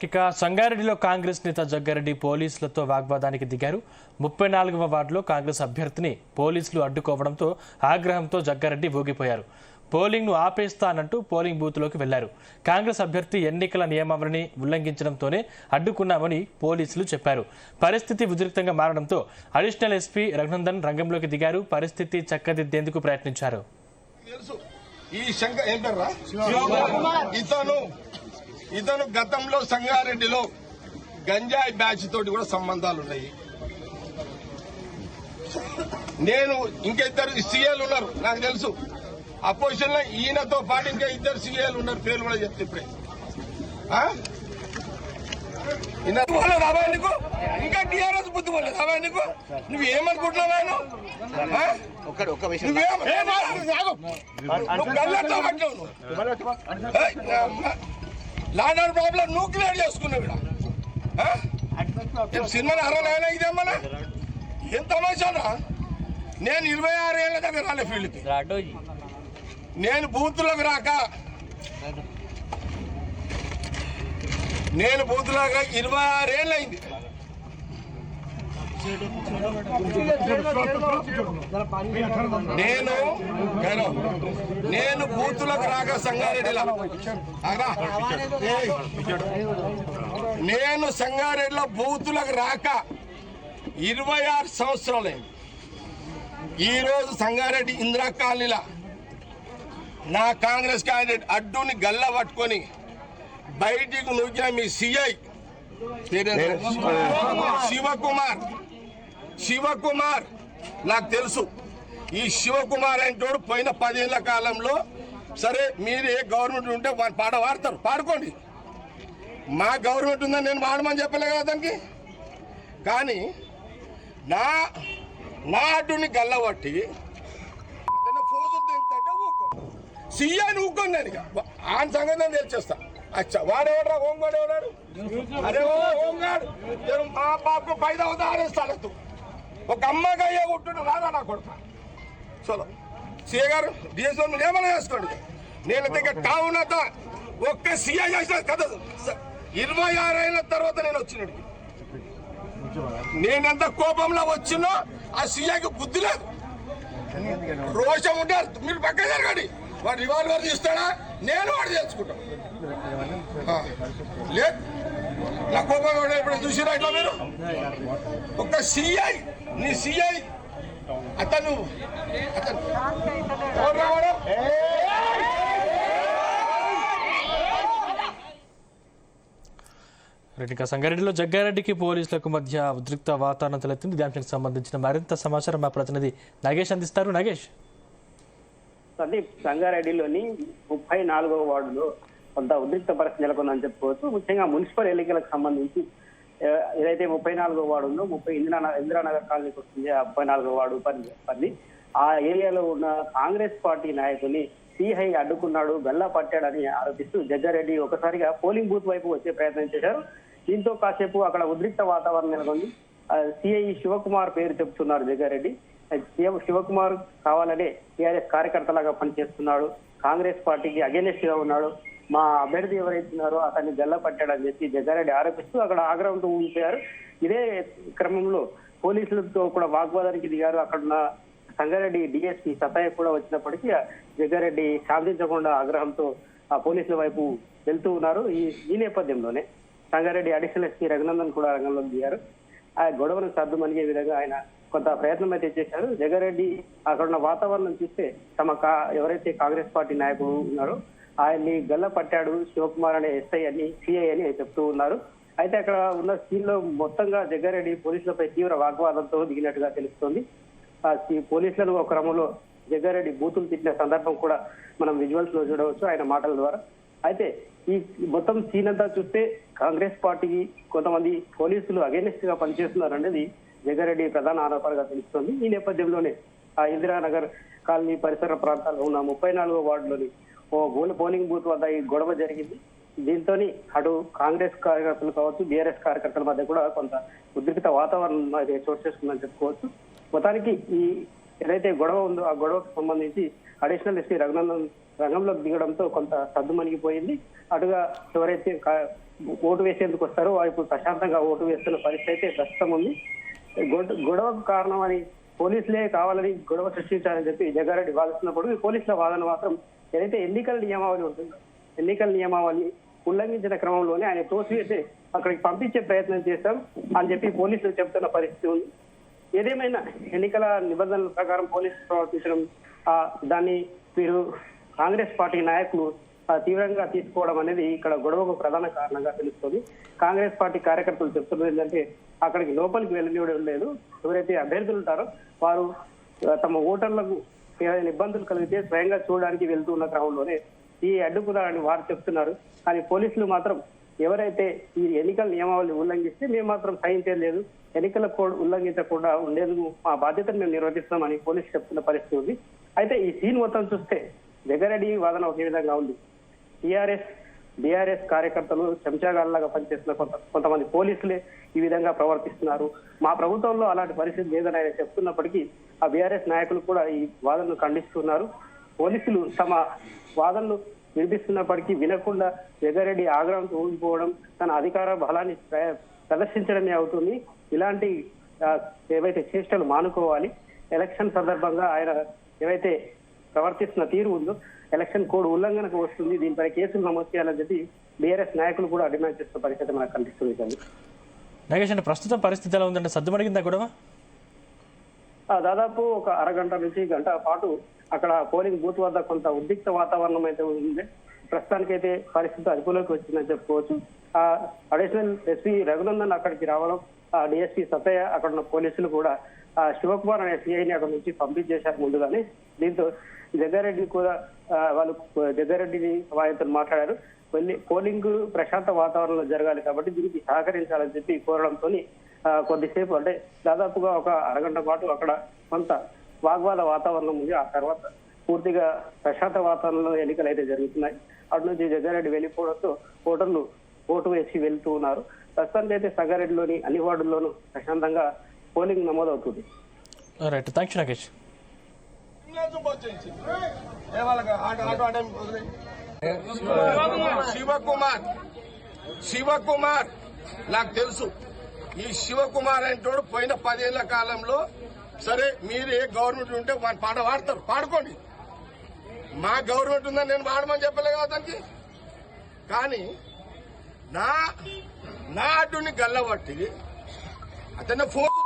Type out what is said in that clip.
ఇక సంగారెడ్డిలో కాంగ్రెస్ నేత జగ్గారెడ్డి పోలీసులతో వాగ్వాదానికి దిగారు. 34వ వార్డులో కాంగ్రెస్ అభ్యర్థిని పోలీసులు అడ్డుకోవడంతో ఆగ్రహంతో జగ్గారెడ్డి ఊగిపోయారు. పోలింగ్ను ఆపేస్తానంటూ పోలింగ్ బూత్లోకి వెళ్లారు. కాంగ్రెస్ అభ్యర్థి ఎన్నికల నియమావళిని ఉల్లంఘించడంతోనే అడ్డుకున్నామని పోలీసులు చెప్పారు. పరిస్థితి ఉద్రిక్తంగా మారడంతో అడిషనల్ ఎస్పీ రఘునందన్ రంగంలోకి దిగారు. పరిస్థితి చక్కదిద్దేందుకు ప్రయత్నించారు. ఇతను గతంలో సంగారెడ్డిలో గంజాయి బ్యాచ్ తోటి కూడా సంబంధాలు ఉన్నాయి. నేను ఇంకా ఇద్దరు సీఏలు ఉన్నారు, నాకు తెలుసు. అపోజిషన్ లో ఈయనతో పాటు ఇంకా ఇద్దరు సీఏలు ఉన్నారు, పేర్లు కూడా చెప్తే ఇప్పుడే. నీకు ఇంకా టీఆర్ఎస్ బుద్ధి పోలేదు అవా నీకు? నువ్వు ఏమనుకుంటున్నావు? లాండ్ ప్రాబ్లం నువ్వు క్లియర్ చేసుకున్నావు. సినిమాని అరవైనా ఇదేమన్నా ఏం తమాషానా? నేను 26 ఏళ్ల దగ్గర రాలే ఫీల్డ్కి. నేను బూత్లోకి రాక 26 ఏళ్ళు అయింది. నేను బూతులకు రాక సంగారెడ్డిలో బూతులకు రాక 26 సంవత్సరాలైంది. ఈరోజు సంగారెడ్డి ఇందిరా కాలనీలో నా కాంగ్రెస్ క్యాండిడేట్ అడ్డుని గల్ల పట్టుకొని బయటికి నూకిన మీ సిఐ శివకుమార్ నాకు తెలుసు. ఈ శివకుమార్ అంటోడు పోయిన 10 ఏళ్ల కాలంలో, సరే మీరు ఏ గవర్నమెంట్ ఉంటే పాట పాడతారు, పాడుకోండి. మా గవర్నమెంట్ ఉందని నేను పాడమని చెప్పలే కదా దానికి. కానీ నా అడ్డుని గల్లబట్టి ఫోజులు తింటే ఊకో సిఐని ఊక్కోండి. నేను ఆయన సంగతి నేను తెలిచేస్తా. అచ్చా వాడేవాడు హోంగాడు ఎవడాడు? అరే హోంగాడు మా బాబుకు 5వ ఆరేస్తాడు. ఒక అమ్మగా అయ్యే కొట్టు రాదా నా కొడుకు. చలో సిఐ గారు డిఎస్ఓ మీరు ఏమైనా చేసుకోండి. నేను దగ్గర టౌన్ అంతా ఒక్క సిఐ చేసిన కదా. 26 ఏళ్ళ తర్వాత నేను వచ్చినాడు. నేనెంత కోపంలో వచ్చినా ఆ సిఐకి బుద్ధి లేదు, రోషం ఉంటే మీరు పక్క జరగండి. వాడు రివాల్వర్ తీస్తాడా, నేను వాడు చేసుకుంటాను. లేదు నా కోపం ఇప్పుడు చూసినా ఇట్లా మీరు ఒక సిఐ, నీ సిఐ అతను ఇక సంగారెడ్డిలో జగ్గారెడ్డికి పోలీసులకు మధ్య ఉద్రిక్త వాతావరణం తలెత్తింది. ఈ అంశానికి సంబంధించిన మరింత సమాచారం మా ప్రతినిధి నాగేష్ అందిస్తారు. నాగేష్, సంగారెడ్డిలోని 34వ వార్డులో కొంత ఉద్రిక్త పరిస్థితి నెలకొందని చెప్పుకోవచ్చు. ముఖ్యంగా మున్సిపల్ ఎన్నికలకు సంబంధించి ఏదైతే 34వ వార్డు ఉందో, ఇందిరానగర్ కాలనీకి వస్తుంది 34వ వార్డు పరిధి. ఆ ఏరియాలో ఉన్న కాంగ్రెస్ పార్టీ నాయకుని సిఐ అడ్డుకున్నాడు, గల్లా పట్టాడని ఆరోపిస్తూ జగ్గారెడ్డి ఒకసారిగా పోలింగ్ బూత్ వైపు వచ్చే ప్రయత్నం చేశారు. దీంతో కాసేపు అక్కడ ఉద్రిక్త వాతావరణం నెలకొంది. సిఐ శివకుమార్ పేరు చెబుతున్నారు జగ్గారెడ్డి. శివకుమార్ కావాలనే టీఆర్ఎస్ కార్యకర్తలాగా పనిచేస్తున్నాడు, కాంగ్రెస్ పార్టీకి అగెనిస్ట్ గా ఉన్నాడు, మా అభ్యర్థి ఎవరైతున్నారో అతన్ని గల్ల పట్టాడని చెప్పి జగ్గారెడ్డి ఆరోపిస్తూ అక్కడ ఆగ్రహంతో ఊగిపోయారు. ఇదే క్రమంలో పోలీసులతో కూడా వాగ్వాదానికి దిగారు. అక్కడున్న సంగారెడ్డి డిఎస్పీ సతయ్య కూడా వచ్చినప్పటికీ జగ్గారెడ్డి శాంతించకుండా ఆగ్రహంతో ఆ పోలీసుల వైపు వెళ్తూ ఉన్నారు. ఈ నేపథ్యంలోనే సంగారెడ్డి అడిషనల్ ఎస్పీ రఘునందన్ కూడా రంగంలోకి దిగారు. ఆ గొడవను సర్దుమనిగే విధంగా ఆయన కొంత ప్రయత్నం అయితే చేశారు. జగ్గారెడ్డి అక్కడ ఉన్న వాతావరణం చూస్తే ఎవరైతే కాంగ్రెస్ పార్టీ నాయకుడు ఉన్నారో ఆయన్ని గల్ల పట్టాడు శివకుమార్ అనే ఎస్ఐ అని సిఐ అని చెప్తూ ఉన్నారు. అయితే అక్కడ ఉన్న సీన్ లో మొత్తంగా జగ్గారెడ్డి పోలీసులపై తీవ్ర వాగ్వాదంతో దిగినట్టుగా తెలుస్తోంది. పోలీసులను ఒక క్రమంలో జగ్గారెడ్డి బూతులు తిట్టిన సందర్భం కూడా మనం విజువల్స్ లో చూడవచ్చు ఆయన మాటల ద్వారా. అయితే ఈ మొత్తం సీన్ అంతా చూస్తే కాంగ్రెస్ పార్టీకి కొంతమంది పోలీసులు అగెనిస్ట్ గా పనిచేస్తున్నారు అనేది జగ్గారెడ్డి ప్రధాన ఆరోపణగా తెలుస్తోంది. ఈ నేపథ్యంలోనే ఆ ఇందిరానగర్ కాలనీ పరిసర ప్రాంతాల్లో ఉన్న 34వ వార్డులోని పోలింగ్ బూత్ వద్ద ఈ గొడవ జరిగింది. దీంతో అటు కాంగ్రెస్ కార్యకర్తలు కావచ్చు, బీఆర్ఎస్ కార్యకర్తల మధ్య కూడా కొంత ఉద్రిక్త వాతావరణం చోటు చేసుకుందని చెప్పుకోవచ్చు. మొత్తానికి ఈ ఏదైతే గొడవ ఉందో ఆ గొడవకు సంబంధించి అడిషనల్ ఎస్పీ రఘునందన్ రంగంలోకి దిగడంతో కొంత సద్దుమణిగిపోయింది. అటుగా ఎవరైతే ఓటు వేసేందుకు వస్తారో ఇప్పుడు ప్రశాంతంగా ఓటు వేస్తున్న పరిస్థితి అయితే ప్రస్తుతం ఉంది. గొడవకు కారణం అని పోలీసులే కావాలని గొడవ సృష్టించాలని చెప్పి జగ్గారెడ్డి వాదిస్తున్నప్పుడు పోలీసుల వాదన మాత్రం ఏదైతే ఎన్నికల నియమావళి ఉంటుందో ఎన్నికల నియమావళి ఉల్లంఘించిన క్రమంలోనే ఆయన తోసివేసి అక్కడికి పంపించే ప్రయత్నం చేశాం అని చెప్పి పోలీసులు చెబుతున్న పరిస్థితి ఉంది. ఏదేమైనా ఎన్నికల నిబంధనల ప్రకారం పోలీసులు ప్రవర్తించడం దాన్ని వీరు కాంగ్రెస్ పార్టీ నాయకులు తీవ్రంగా తీసుకోవడం అనేది ఇక్కడ గొడవకు ప్రధాన కారణంగా తెలుస్తుంది. కాంగ్రెస్ పార్టీ కార్యకర్తలు చెప్తున్నది ఏంటంటే అక్కడికి లోపలికి వెళ్ళనివ్వడం లేదు. ఎవరైతే అభ్యర్థులు ఉంటారో వారు తమ ఓటర్లకు ఏదైనా ఇబ్బందులు కలిగితే స్వయంగా చూడడానికి వెళ్తున్న క్రమంలోనే ఈ అడ్డుకున్నారని వారు చెప్తున్నారు. కానీ పోలీసులు మాత్రం ఎవరైతే ఈ ఎన్నికల నియమావళి ఉల్లంఘిస్తే మేము మాత్రం సహించలేదు, ఎన్నికల కోడ్ ఉల్లంఘించకుండా ఉండేందుకు మా బాధ్యతను మేము నిర్వర్తిస్తామని పోలీసులు చెప్తున్న పరిస్థితి ఉంది. అయితే ఈ సీన్ మొత్తం చూస్తే జగ్గారెడ్డి వాదన ఒకే విధంగా ఉంది. బీఆర్ఎస్ కార్యకర్తలు చెంచాగాళ్ళగా పనిచేస్తున్న కొంతమంది పోలీసులే ఈ విధంగా ప్రవర్తిస్తున్నారు. మా ప్రభుత్వంలో అలాంటి పరిస్థితి లేదని ఆయన చెప్తున్నప్పటికీ ఆ బీఆర్ఎస్ నాయకులు కూడా ఈ వాదనను ఖండిస్తున్నారు. పోలీసులు తమ వాదనలు వినిపిస్తున్నప్పటికీ వినకుండా జగ్గారెడ్డి ఆగ్రహంతో ఊగిపోవడం తన అధికార బలాన్ని ప్రదర్శించడమే అవుతుంది. ఇలాంటి ఏవైతే చేష్టలు మానుకోవాలి. ఎలక్షన్ సందర్భంగా ఆయన ఏవైతే ప్రవర్తిస్తున్న తీరు ఉందో ఎలక్షన్ కోడ్ ఉల్లంఘనకు వస్తుంది, దీనిపై కేసులు నమోదు చేయాలని చెప్పి బీఆర్ఎస్ నాయకులు కూడా డిమాండ్ చేస్తున్న పరిస్థితి మనకు కనిపిస్తుంది. నాగేష్, ప్రస్తుతం పరిస్థితి ఎలా ఉందంటే సద్దుమణిగిందా గొడవ? దాదాపు ఒక అరగంట నుంచి గంట పాటు అక్కడ పోలింగ్ బూత్ వద్ద కొంత ఉద్రిక్త వాతావరణం అయితే ఉంది. ప్రస్తుతానికైతే పరిస్థితి అదుపులోకి వచ్చిందని చెప్పుకోవచ్చు. అడిషనల్ ఎస్పీ రఘునందన్ అక్కడికి రావడం, డిఎస్పీ సత్తయ్య అక్కడ ఉన్న పోలీసులు కూడా శివకుమార్ అనే సిఐని అక్కడ నుంచి పంపించేశారు ముందుగానే. దీంతో జగ్గారెడ్డి కూడా జగ్గారెడ్డిని వారితో మాట్లాడారు. పోలింగ్ ప్రశాంత వాతావరణంలో జరగాలి కాబట్టి దీనికి సహకరించాలని చెప్పి కోరడంతో కొద్దిసేపు అంటే దాదాపుగా ఒక అరగంట పాటు అక్కడ కొంత వాగ్వాద వాతావరణం ఉంది. ఆ తర్వాత పూర్తిగా ప్రశాంత వాతావరణంలో ఎన్నికలు అయితే జరుగుతున్నాయి. అటు నుంచి జగ్గారెడ్డి వెళ్ళిపోవడంతో ఓటర్లు ఓటు వేసి వెళ్తూ ఉన్నారు. ప్రస్తుతానికి అయితే సంగారెడ్డిలోని అన్ని వార్డుల్లోనూ ప్రశాంతంగా పోలింగ్ నమోదవుతుంది. Right, thanks Nagesh. శివకుమార్ నాకు తెలుసు. ఈ శివకుమార్ అంటోడు పోయిన 10 ఏళ్ల కాలంలో సరే మీరు ఏ గవర్నమెంట్ ఉంటే వాడిని పాట పాడతారు, పాడుకోండి. మా గవర్నమెంట్ ఉందని నేను పాడమని చెప్పలే కదా అతనికి. కానీ నా అడ్డుని గల్లబట్టి అతన్ని ఫోన్